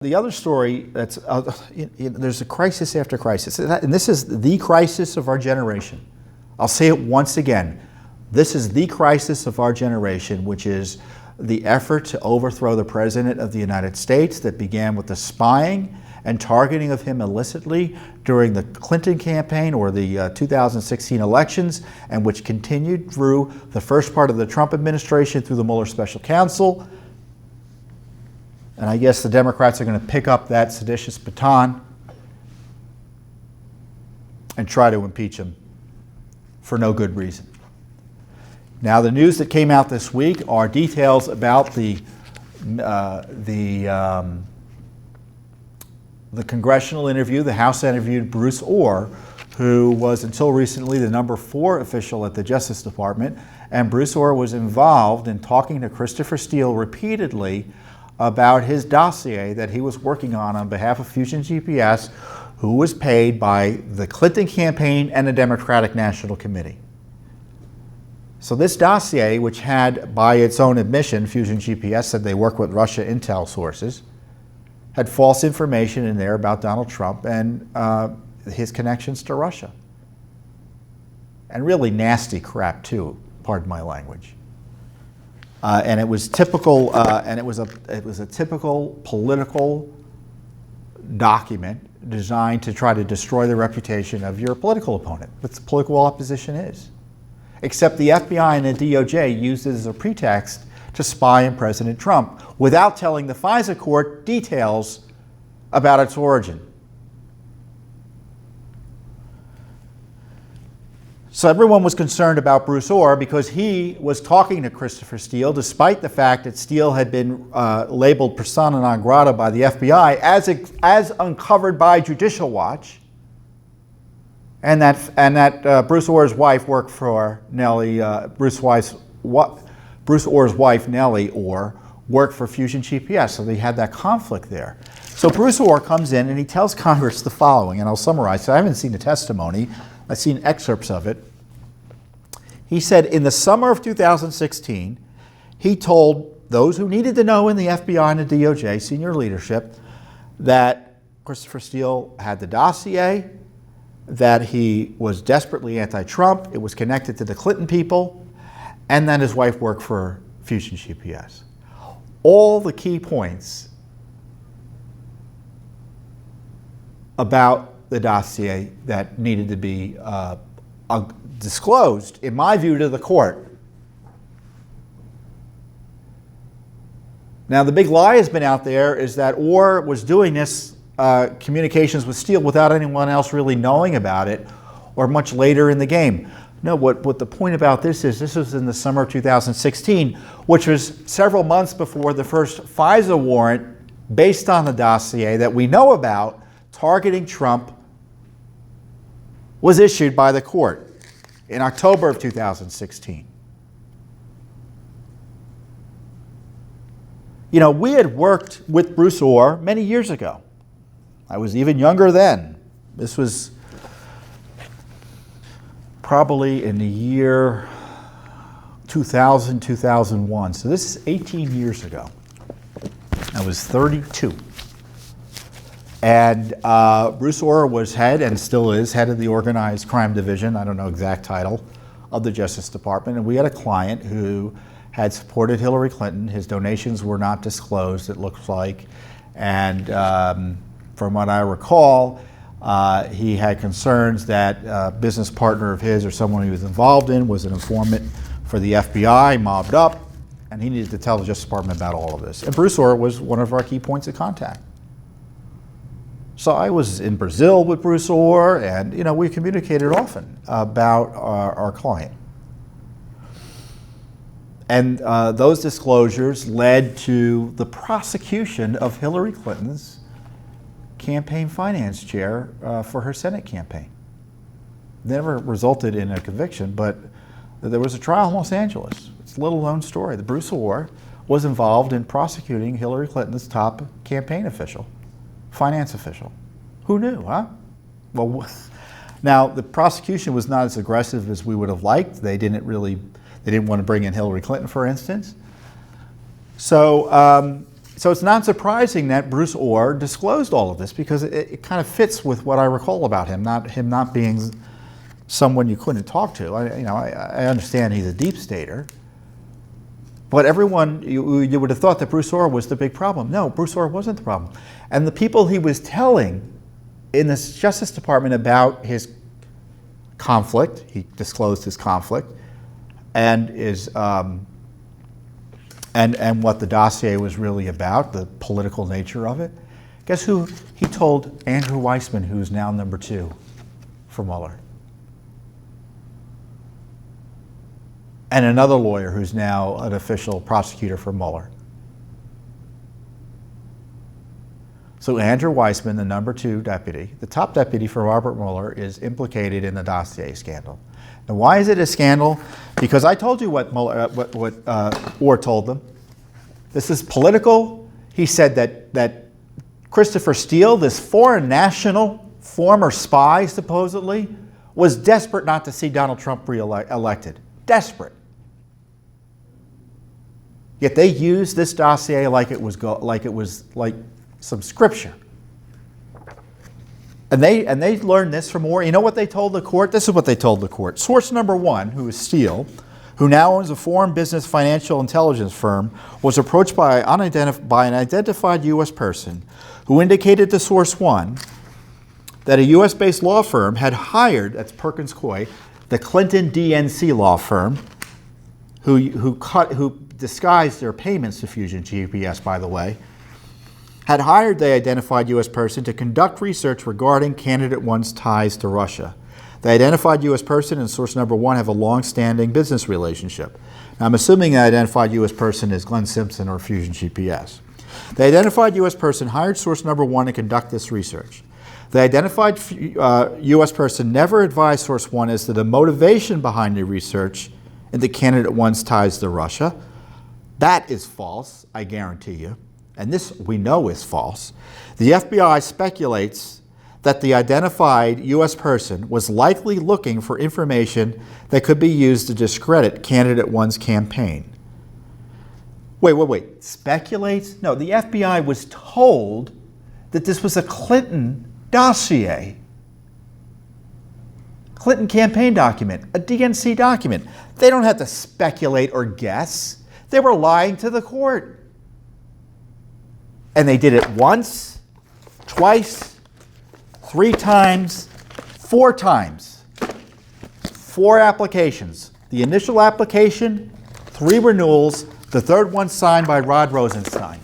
The other story that's there's a crisis after crisis, and this is the crisis of our generation. I'll say it once again. This is the crisis of our generation, which is the effort to overthrow the President of the United States that began with the spying and targeting of him illicitly during the Clinton campaign or the 2016 elections, and which continued through the first part of the Trump administration through the Mueller Special Counsel. And I guess the Democrats are going to pick up that seditious baton and try to impeach him for no good reason. Now, the news that came out this week are details about the congressional interview. The House interviewed Bruce Ohr, who was until recently the number 4 official at the Justice Department. And Bruce Ohr was involved in talking to Christopher Steele repeatedly about his dossier that he was working on behalf of Fusion GPS, who was paid by the Clinton campaign and the Democratic National Committee. So this dossier, which had, by its own admission, Fusion GPS said they work with Russia intel sources, had false information in there about Donald Trump and his connections to Russia. And really nasty crap too, pardon my language. And it was typical, and it was a typical political document designed to try to destroy the reputation of your political opponent, what the political opposition is. Except the FBI and the DOJ used it as a pretext to spy on President Trump without telling the FISA court details about its origin. So everyone was concerned about Bruce Ohr because he was talking to Christopher Steele, despite the fact that Steele had been labeled persona non grata by the FBI as uncovered by Judicial Watch, and that Bruce Ohr's wife worked for Nellie. Bruce Ohr's wife Nellie Ohr worked for Fusion GPS, so they had that conflict there. So Bruce Ohr comes in and he tells Congress the following, and I'll summarize. So I haven't seen the testimony. I've seen excerpts of it. He said in the summer of 2016, he told those who needed to know in the FBI and the DOJ senior leadership that Christopher Steele had the dossier, that he was desperately anti-Trump, it was connected to the Clinton people, and that his wife worked for Fusion GPS. All the key points about the dossier that needed to be disclosed, in my view, to the court. Now, the big lie has been out there is that Ohr was doing this communications with Steele without anyone else really knowing about it, or much later in the game. No, what the point about this was in the summer of 2016, which was several months before the first FISA warrant based on the dossier that we know about targeting Trump was issued by the court in October of 2016. You know, we had worked with Bruce Ohr many years ago. I was even younger then. This was probably in the year 2000, 2001. So this is 18 years ago. I was 32. And Bruce Ohr was head, and still is, head of the Organized Crime Division, I don't know exact title, of the Justice Department. And we had a client who had supported Hillary Clinton. His donations were not disclosed, it looks like. And from what I recall, he had concerns that a business partner of his or someone he was involved in was an informant for the FBI, mobbed up, and he needed to tell the Justice Department about all of this. And Bruce Ohr was one of our key points of contact. So I was in Brazil with Bruce Ohr, and we communicated often about our client. And those disclosures led to the prosecution of Hillary Clinton's campaign finance chair for her Senate campaign. Never resulted in a conviction, but there was a trial in Los Angeles. It's a little known story. The Bruce Ohr was involved in prosecuting Hillary Clinton's top campaign official. Finance official. Who knew, huh? Well, now the prosecution was not as aggressive as we would have liked. They didn't want to bring in Hillary Clinton, for instance. So So it's not surprising that Bruce Orr disclosed all of this, because it kind of fits with what I recall about him not being someone you couldn't talk to. I understand he's a deep stater, but everyone, you would have thought that Bruce Orr was the big problem. No, Bruce Orr wasn't the problem. And the people he was telling in the Justice Department about his conflict, he disclosed his conflict, and and what the dossier was really about, the political nature of it. Guess who he told? Andrew Weissman, who's now number 2 for Mueller. And another lawyer who's now an official prosecutor for Mueller. So Andrew Weissman, the number 2 deputy, the top deputy for Robert Mueller, is implicated in the dossier scandal. Now, why is it a scandal? Because I told you what Orr told them. This is political. He said that Christopher Steele, this foreign national, former spy supposedly, was desperate not to see Donald Trump elected. Desperate. Yet they used this dossier like it was some scripture. And they learned this from Orr. You know what they told the court? This is what they told the court. Source number 1, who is Steele, who now owns a foreign business financial intelligence firm, was approached by an identified U.S. person who indicated to Source 1 that a U.S.-based law firm had hired, that's Perkins Coie, the Clinton DNC law firm, who disguised their payments to Fusion GPS, by the way, had hired the identified U.S. person to conduct research regarding candidate one's ties to Russia. The identified U.S. person and source number 1 have a long-standing business relationship. Now, I'm assuming the identified U.S. person is Glenn Simpson or Fusion GPS. The identified U.S. person hired source number 1 to conduct this research. The identified U.S. person never advised source 1 as to the motivation behind the research into candidate one's ties to Russia. That is false, I guarantee you. And this we know is false. The FBI speculates that the identified U.S. person was likely looking for information that could be used to discredit candidate one's campaign. Wait. Speculates? No, the FBI was told that this was a Clinton dossier. Clinton campaign document, a DNC document. They don't have to speculate or guess. They were lying to the court. And they did it once, twice, 3 times, 4 times. 4 applications. The initial application, 3 renewals, the 3rd one signed by Rod Rosenstein.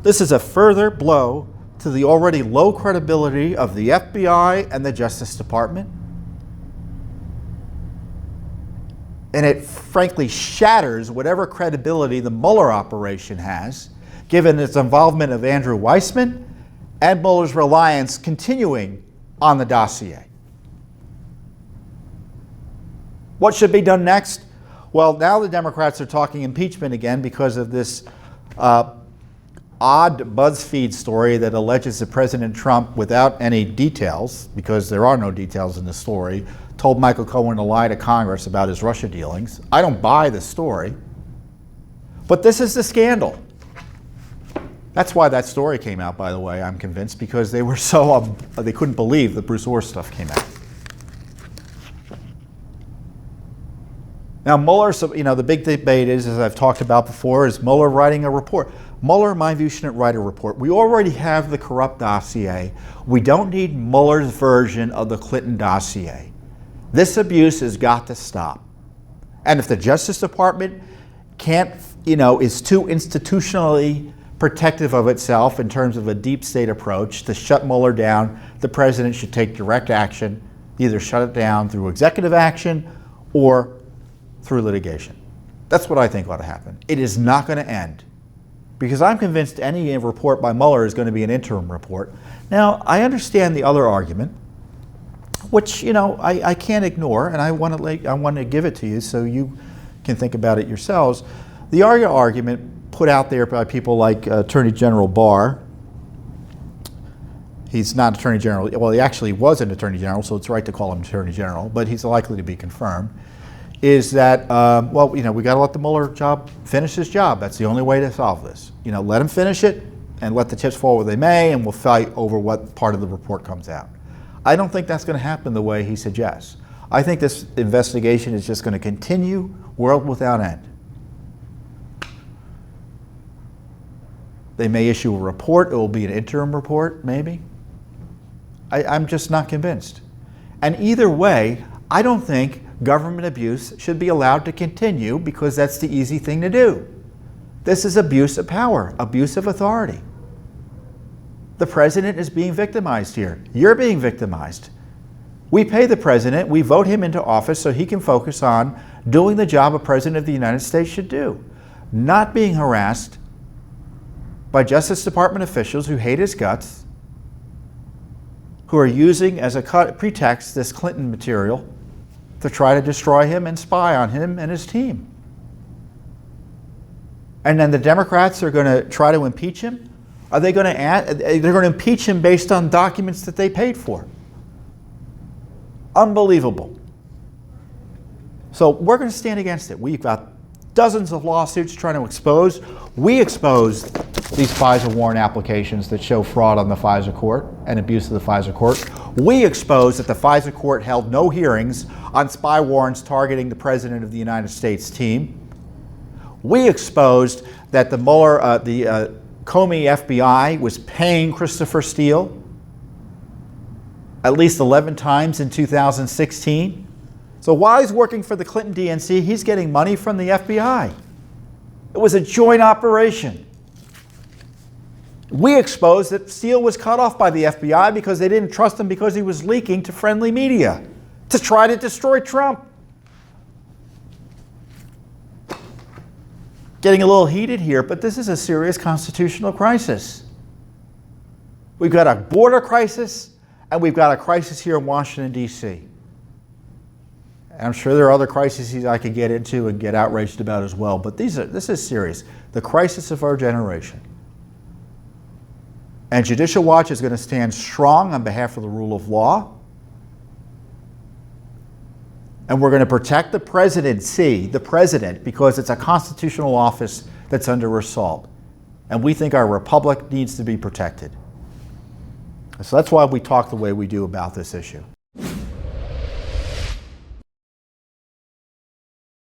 This is a further blow to the already low credibility of the FBI and the Justice Department. And it frankly shatters whatever credibility the Mueller operation has, given its involvement of Andrew Weissman and Mueller's reliance continuing on the dossier. What should be done next? Well, now the Democrats are talking impeachment again because of this odd BuzzFeed story that alleges that President Trump, without any details, because there are no details in the story, told Michael Cohen to lie to Congress about his Russia dealings. I don't buy the story. But this is the scandal. That's why that story came out, by the way, I'm convinced, because they were they couldn't believe that Bruce Orr stuff came out. Now, Mueller, the big debate is, as I've talked about before, is Mueller writing a report. Mueller, in my view, shouldn't write a report. We already have the corrupt dossier. We don't need Mueller's version of the Clinton dossier. This abuse has got to stop. And if the Justice Department is too institutionally protective of itself in terms of a deep state approach to shut Mueller down, the president should take direct action, either shut it down through executive action or through litigation. That's what I think ought to happen. It is not going to end, because I'm convinced any report by Mueller is going to be an interim report. Now, I understand the other argument, which I can't ignore, and I want to give it to you so you can think about it yourselves. The argument put out there by people like Attorney General Barr. He's not Attorney General. Well, he actually was an Attorney General, so it's right to call him Attorney General, but he's likely to be confirmed. is that, well, we got to let the Mueller job finish his job. That's the only way to solve this. Let him finish it and let the chips fall where they may, and we'll fight over what part of the report comes out. I don't think that's going to happen the way he suggests. I think this investigation is just going to continue, world without end. They may issue a report. It will be an interim report, maybe. I'm just not convinced. And either way, I don't think government abuse should be allowed to continue because that's the easy thing to do. This is abuse of power, abuse of authority. The president is being victimized here. You're being victimized. We pay the president, we vote him into office so he can focus on doing the job a president of the United States should do, not being harassed by Justice Department officials who hate his guts, who are using as a pretext this Clinton material to try to destroy him and spy on him and his team. And then the Democrats are going to try to impeach him. Are they going to they're going to impeach him based on documents that they paid for? Unbelievable. So we're going to stand against it. We've got dozens of lawsuits trying to expose. We exposed these FISA warrant applications that show fraud on the FISA court and abuse of the FISA court. We exposed that the FISA court held no hearings on spy warrants targeting the President of the United States team. We exposed that the Mueller, Comey FBI was paying Christopher Steele at least 11 times in 2016. So while he's working for the Clinton DNC, he's getting money from the FBI. It was a joint operation. We exposed that Steele was cut off by the FBI because they didn't trust him because he was leaking to friendly media to try to destroy Trump. Getting a little heated here, but this is a serious constitutional crisis. We've got a border crisis, and we've got a crisis here in Washington, D.C. I'm sure there are other crises I could get into and get outraged about as well, but this is serious. The crisis of our generation. And Judicial Watch is going to stand strong on behalf of the rule of law. And we're going to protect the presidency, the president, because it's a constitutional office that's under assault. And we think our republic needs to be protected. So that's why we talk the way we do about this issue.